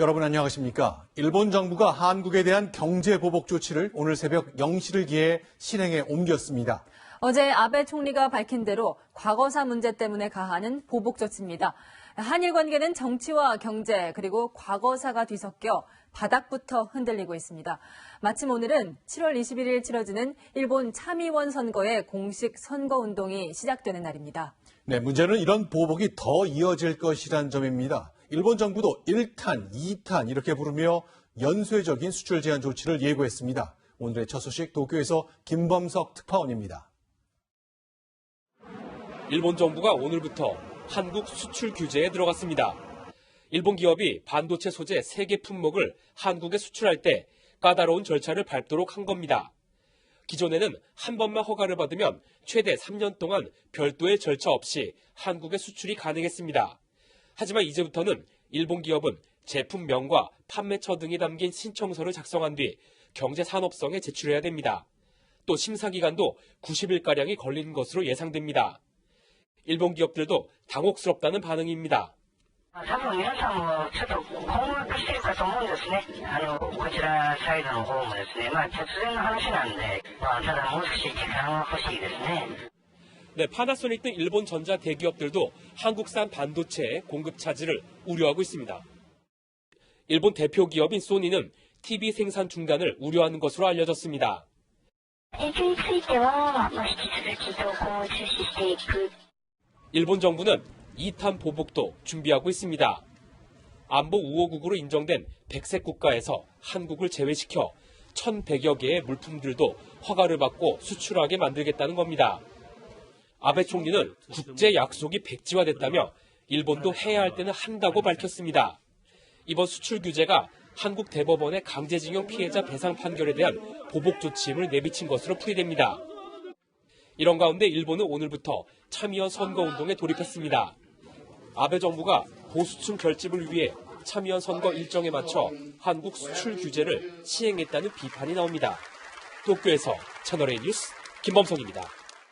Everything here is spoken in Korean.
여러분 안녕하십니까? 일본 정부가 한국에 대한 경제 보복 조치를 오늘 새벽 0시를 기해 실행에 옮겼습니다. 어제 아베 총리가 밝힌 대로 과거사 문제 때문에 가하는 보복 조치입니다. 한일 관계는 정치와 경제 그리고 과거사가 뒤섞여 바닥부터 흔들리고 있습니다. 마침 오늘은 7월 21일 치러지는 일본 참의원 선거의 공식 선거운동이 시작되는 날입니다. 네, 문제는 이런 보복이 더 이어질 것이란 점입니다. 일본 정부도 1탄, 2탄 이렇게 부르며 연쇄적인 수출 제한 조치를 예고했습니다. 오늘의 첫 소식 도쿄에서 김범석 특파원입니다. 일본 정부가 오늘부터 한국 수출 규제에 들어갔습니다. 일본 기업이 반도체 소재 3개 품목을 한국에 수출할 때 까다로운 절차를 밟도록 한 겁니다. 기존에는 한 번만 허가를 받으면 최대 3년 동안 별도의 절차 없이 한국에 수출이 가능했습니다. 하지만 이제부터는 일본 기업은 제품명과 판매처 등이 담긴 신청서를 작성한 뒤 경제산업성에 제출해야 됩니다. 또 심사기간도 90일가량이 걸리는 것으로 예상됩니다. 일본 기업들도 당혹스럽다는 반응입니다. 多分皆さんもちょっと困惑してるかと思うんですね。こちらサイドの方もですね、突然の話なんで、ただもう少し時間は欲しいですね。 네, 파나소닉 등 일본 전자 대기업들도 한국산 반도체 공급 차질을 우려하고 있습니다. 일본 대표 기업인 소니는 TV 생산 중단을 우려하는 것으로 알려졌습니다. 일본 정부는 2탄 보복도 준비하고 있습니다. 안보 우호국으로 인정된 100색 국가에서 한국을 제외시켜 1,100여 개의 물품들도 허가를 받고 수출하게 만들겠다는 겁니다. 아베 총리는 국제 약속이 백지화됐다며 일본도 해야 할 때는 한다고 밝혔습니다. 이번 수출 규제가 한국 대법원의 강제징용 피해자 배상 판결에 대한 보복 조치임을 내비친 것으로 풀이됩니다. 이런 가운데 일본은 오늘부터 참의원 선거운동에 돌입했습니다. 아베 정부가 보수층 결집을 위해 참의원 선거 일정에 맞춰 한국 수출 규제를 시행했다는 비판이 나옵니다. 도쿄에서 채널A 뉴스 김범석입니다.